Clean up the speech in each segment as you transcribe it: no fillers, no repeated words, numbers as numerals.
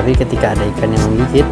tapi ketika ada ikan yang menggigit,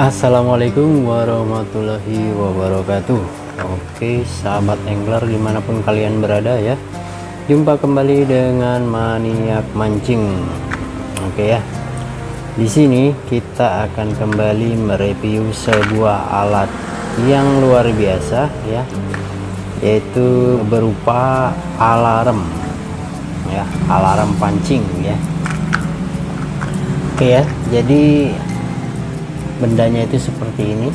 Assalamualaikum warahmatullahi wabarakatuh. Oke, sahabat angler dimanapun kalian berada ya, jumpa kembali dengan Maniak Mancing. Oke ya, di sini kita akan kembali mereview sebuah alat yang luar biasa ya, yaitu berupa alarm ya, alarm pancing ya. Oke ya, jadi bendanya itu seperti ini.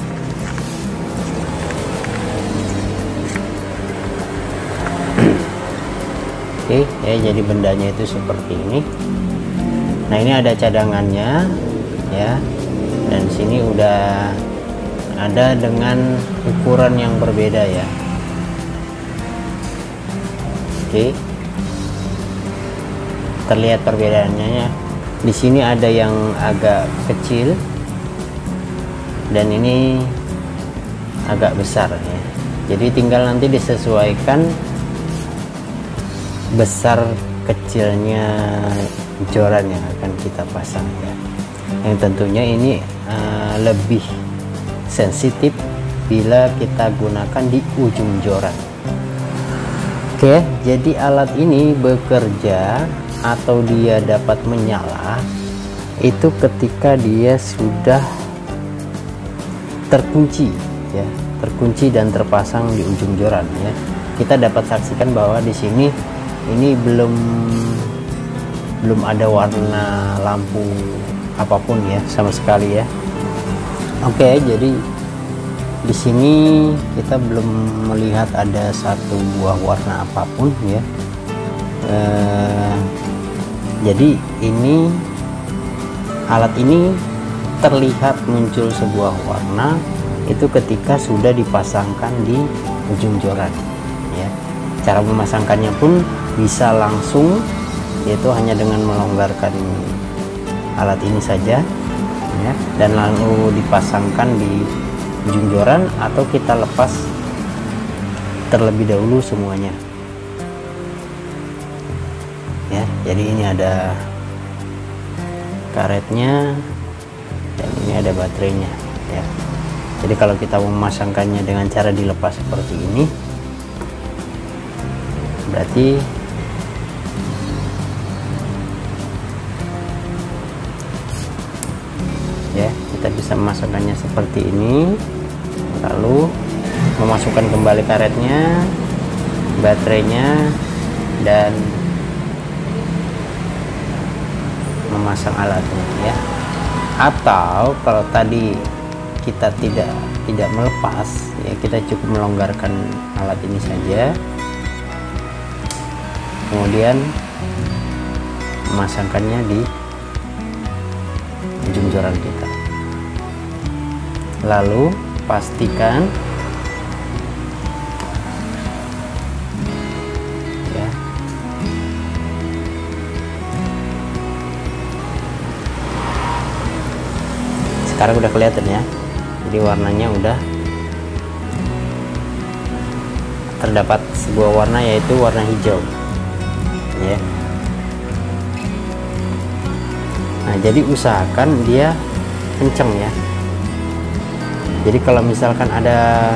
Oke ya, jadi bendanya itu seperti ini. Nah, ini ada cadangannya ya, dan sini udah ada dengan ukuran yang berbeda ya. Oke, terlihat perbedaannya ya. Di sini ada yang agak kecil dan ini agak besar ya. Jadi tinggal nanti disesuaikan besar kecilnya joran yang akan kita pasang ya. Yang tentunya ini lebih sensitif bila kita gunakan di ujung joran. Oke, jadi alat ini bekerja atau dia dapat menyala itu ketika dia sudah terkunci ya, terkunci dan terpasang di ujung joran ya. Kita dapat saksikan bahwa di sini ini belum ada warna lampu apapun ya, sama sekali ya. Oke, jadi di sini kita belum melihat ada satu buah warna apapun ya. Jadi ini alat ini terlihat muncul sebuah warna itu ketika sudah dipasangkan di ujung joran ya. Cara memasangkannya pun bisa langsung, yaitu hanya dengan melonggarkan alat ini saja ya, dan lalu dipasangkan di ujung joran, atau kita lepas terlebih dahulu semuanya ya. Jadi ini ada karetnya dan ini ada baterainya ya. Jadi kalau kita memasangkannya dengan cara dilepas seperti ini, berarti ya, kita bisa memasangkannya seperti ini, lalu memasukkan kembali karetnya, baterainya, dan memasang alatnya ya. Atau kalau tadi kita tidak melepas ya, kita cukup melonggarkan alat ini saja, kemudian memasangkannya di ujung joran kita, lalu pastikan ya, sekarang udah kelihatan ya. Jadi warnanya udah terdapat sebuah warna, yaitu warna hijau ya. Nah, jadi usahakan dia kenceng ya. Jadi kalau misalkan ada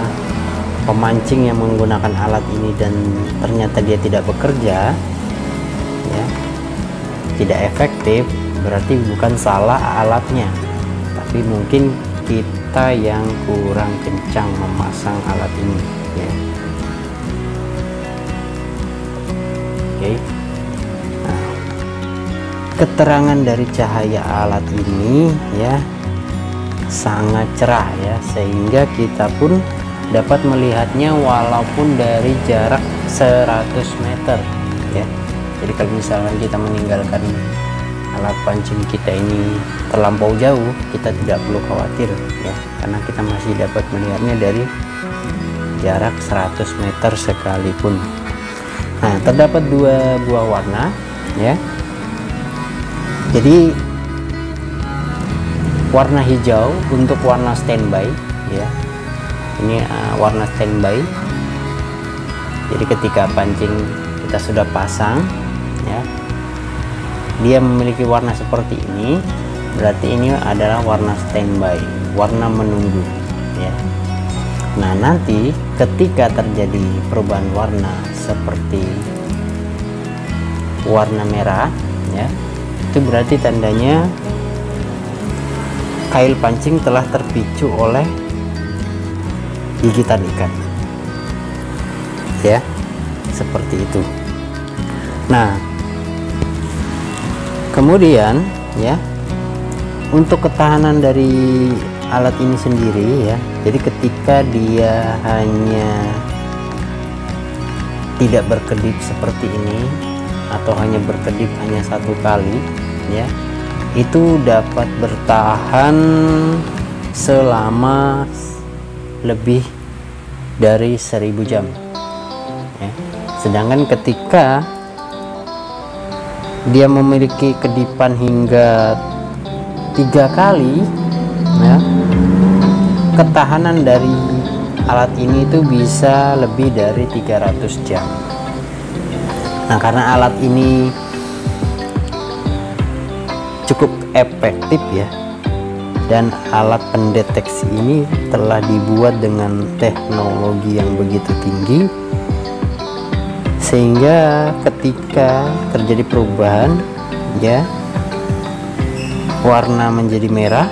pemancing yang menggunakan alat ini dan ternyata dia tidak bekerja ya, tidak efektif, berarti bukan salah alatnya, tapi mungkin kita yang kurang kencang memasang alat ini ya. Oke. Nah, keterangan dari cahaya alat ini ya sangat cerah ya, sehingga kita pun dapat melihatnya walaupun dari jarak 100 meter ya. Jadi kalau misalkan kita meninggalkan alat pancing kita ini terlampau jauh, kita tidak perlu khawatir ya, karena kita masih dapat melihatnya dari jarak 100 meter sekalipun. Nah, terdapat dua buah warna ya. Jadi warna hijau untuk warna standby ya. Ini warna standby. Jadi ketika pancing kita sudah pasang ya, dia memiliki warna seperti ini, berarti ini adalah warna standby, warna menunggu ya. Nah, nanti ketika terjadi perubahan warna seperti warna merah ya, itu berarti tandanya kail pancing telah terpicu oleh gigitan ikan ya, seperti itu. Nah, kemudian ya, untuk ketahanan dari alat ini sendiri ya, jadi ketika dia hanya tidak berkedip seperti ini atau hanya berkedip hanya satu kali ya, itu dapat bertahan selama lebih dari 1000 jam ya. Sedangkan ketika dia memiliki kedipan hingga 3 kali ya, ketahanan dari alat ini itu bisa lebih dari 300 jam. Nah, karena alat ini cukup efektif ya, dan alat pendeteksi ini telah dibuat dengan teknologi yang begitu tinggi, sehingga ketika terjadi perubahan ya, warna menjadi merah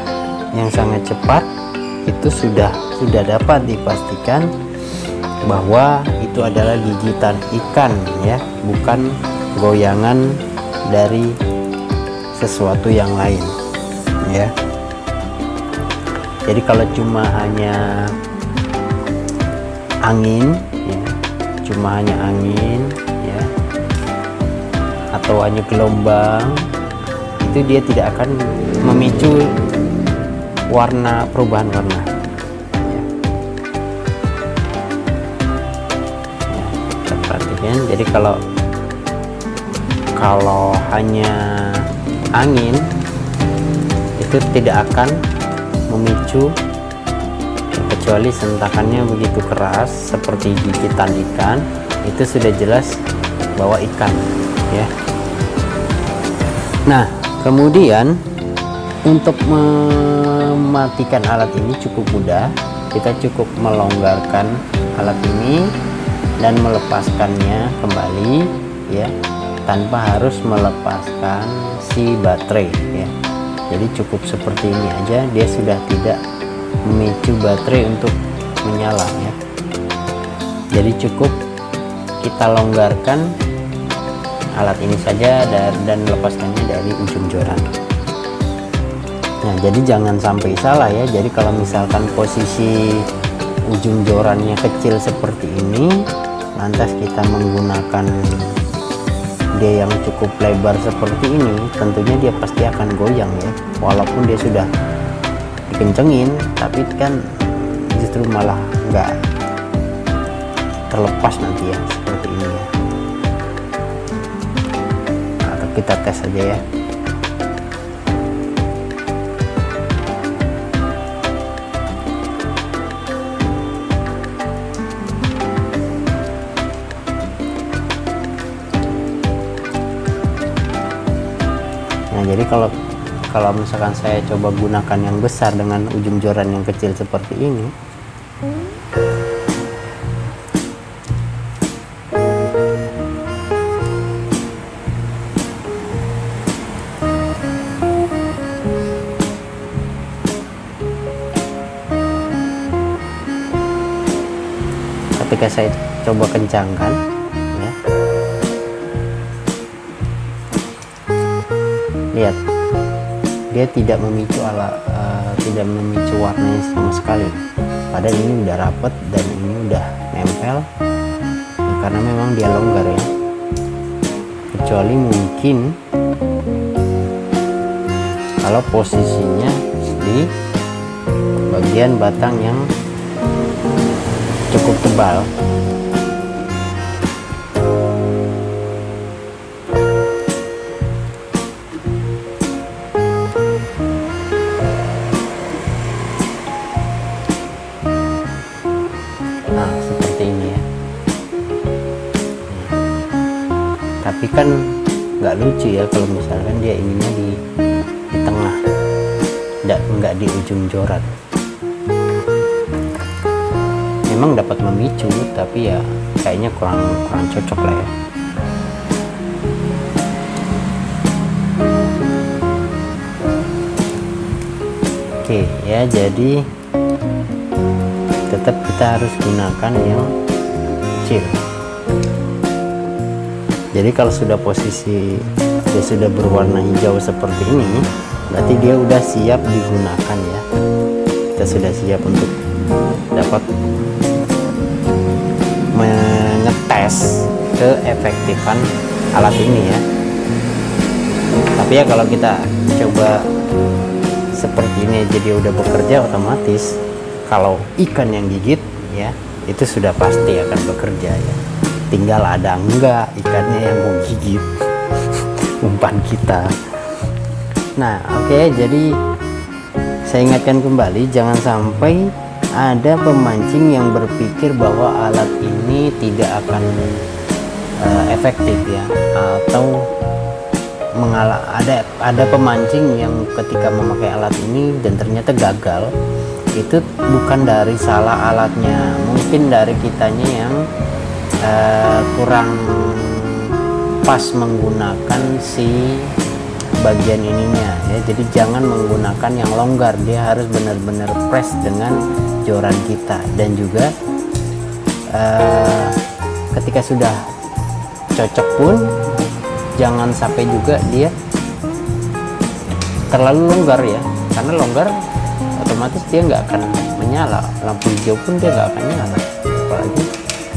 yang sangat cepat, itu sudah dapat dipastikan bahwa itu adalah gigitan ikan ya, bukan goyangan dari sesuatu yang lain ya. Jadi kalau cuma hanya angin ya, cuma hanya angin ya, atau hanya gelombang, itu dia tidak akan memicu perubahan warna ya. Kita perhatikan, jadi kalau hanya angin itu tidak akan memicu, kecuali sentakannya begitu keras seperti gigitan ikan, itu sudah jelas bahwa ikan ya. Nah, kemudian untuk mematikan alat ini cukup mudah. Kita cukup melonggarkan alat ini dan melepaskannya kembali ya, tanpa harus melepaskan si baterai ya. Jadi cukup seperti ini aja, dia sudah tidak memicu baterai untuk menyala ya. Jadi cukup kita longgarkan alat ini saja dan lepaskannya dari ujung joran. Nah, jadi jangan sampai salah ya. Jadi kalau misalkan posisi ujung jorannya kecil seperti ini, lantas kita menggunakan dia yang cukup lebar seperti ini, tentunya dia pasti akan goyang ya. Walaupun dia sudah dikencengin, tapi kan justru malah nggak terlepas nanti ya, seperti ini ya. Atau kita tes saja ya. Nah, jadi kalau misalkan saya coba gunakan yang besar dengan ujung joran yang kecil seperti ini, ketika saya coba kencangkan ya, lihat dia tidak memicu warnanya sama sekali, padahal ini udah rapet dan ini udah nempel ya, karena memang dia longgar ya. Kecuali mungkin kalau posisinya di bagian batang yang cukup tebal. Nah, seperti ini ya. Tapi kan nggak lucu ya kalau misalkan dia inginnya di tengah, nggak di ujung joran. Memang dapat memicu, tapi ya kayaknya kurang cocok lah ya. Oke ya, jadi tetap kita harus gunakan yang kecil. Jadi kalau sudah posisi dia sudah berwarna hijau seperti ini, berarti dia udah siap digunakan ya. Kita sudah siap untuk dapat mengetes keefektifan alat ini ya. Tapi ya kalau kita coba seperti ini jadi udah bekerja, otomatis kalau ikan yang gigit ya itu sudah pasti akan bekerja ya. Tinggal ada enggak ikannya yang mau gigit umpan kita. Nah oke, jadi saya ingatkan kembali, jangan sampai ada pemancing yang berpikir bahwa alat ini tidak akan efektif ya, atau ada pemancing yang ketika memakai alat ini dan ternyata gagal. Itu bukan dari salah alatnya, mungkin dari kitanya yang kurang pas menggunakan si bagian ininya ya. Jadi jangan menggunakan yang longgar, dia harus benar-benar press dengan joran kita. Dan juga ketika sudah cocok pun jangan sampai juga dia terlalu longgar ya, karena longgar otomatis dia nggak akan menyala, lampu hijau pun dia nggak akan nyala, apalagi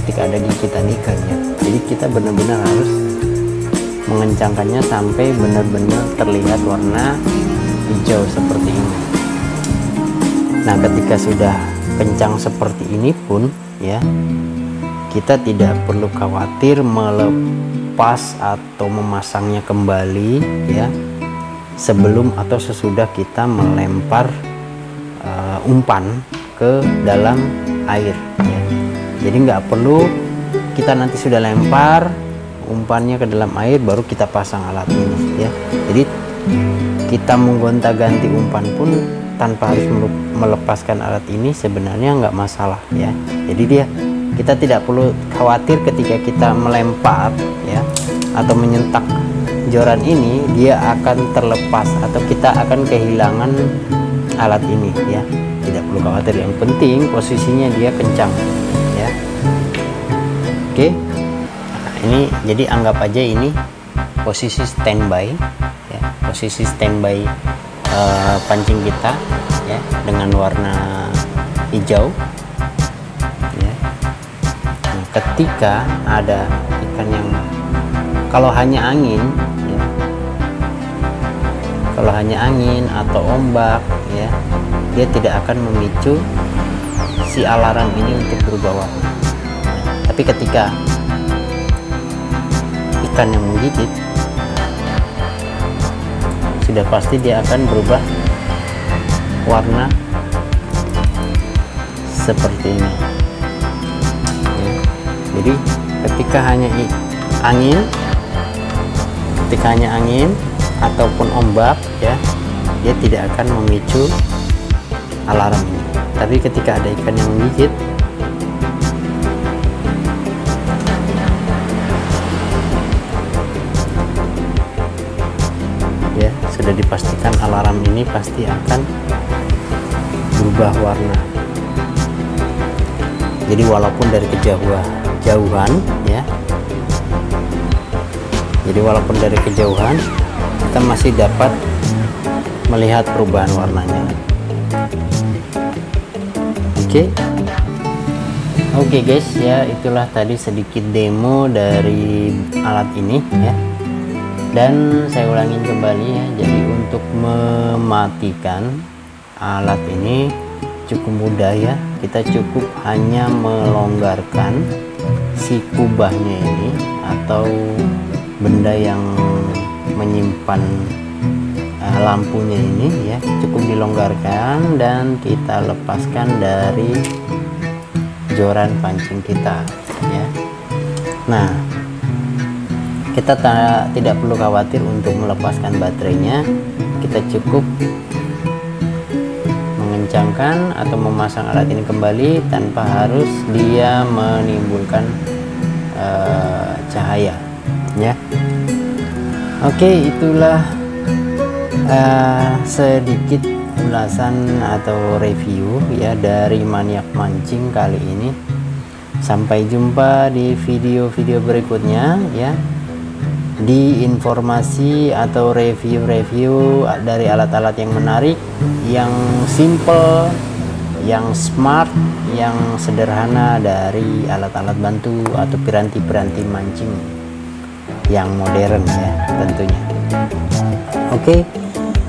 ketika ada gigitan ikannya. Jadi kita benar-benar harus mengencangkannya sampai benar-benar terlihat warna hijau seperti ini. Nah ketika sudah kencang seperti ini pun ya, kita tidak perlu khawatir melepas atau memasangnya kembali ya, sebelum atau sesudah kita melempar umpan ke dalam air ya. Jadi nggak perlu kita nanti sudah lempar umpannya ke dalam air baru kita pasang alat ini ya. Jadi kita menggonta-ganti umpan pun tanpa harus melepaskan alat ini sebenarnya nggak masalah ya. Jadi kita tidak perlu khawatir ketika kita melempar ya atau menyentak joran ini dia akan terlepas atau kita akan kehilangan alat ini ya. Tidak perlu khawatir, yang penting posisinya dia kencang ya. Oke. Nah, ini jadi anggap aja ini posisi standby ya, posisi standby pancing kita ya dengan warna hijau ya. Nah, ketika ada ikan yang kalau hanya angin ya, kalau hanya angin atau ombak ya, dia tidak akan memicu si alarm ini untuk berubah warna ya. Tapi ketika ikan yang menggigit, sudah pasti dia akan berubah warna seperti ini ya. Jadi ketika hanya angin ataupun ombak ya, dia tidak akan memicu alarm ini. Tapi ketika ada ikan yang menggigit ya, sudah dipastikan alarm ini pasti akan berubah warna. Jadi walaupun dari kejauhan ya, jadi walaupun dari kejauhan kita masih dapat melihat perubahan warnanya. Oke guys ya, itulah tadi sedikit demo dari alat ini ya. Dan saya ulangin kembali ya, jadi untuk mematikan alat ini cukup mudah ya, kita cukup hanya melonggarkan si kubahnya ini atau benda yang menyimpan lampunya ini ya, cukup dilonggarkan dan kita lepaskan dari joran pancing kita ya. Nah, kita tidak perlu khawatir untuk melepaskan baterainya, kita cukup mengencangkan atau memasang alat ini kembali tanpa harus dia menimbulkan cahaya ya. Oke, itulah sedikit ulasan atau review ya dari Maniak Mancing kali ini. Sampai jumpa di video-video berikutnya ya, di informasi atau review-review dari alat-alat yang menarik, yang simple, yang smart, yang sederhana dari alat-alat bantu atau piranti-piranti mancing yang modern ya tentunya. Oke,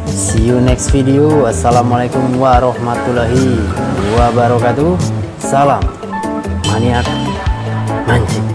see you next video. Wassalamualaikum warahmatullahi wabarakatuh. Salam Maniak Mancing.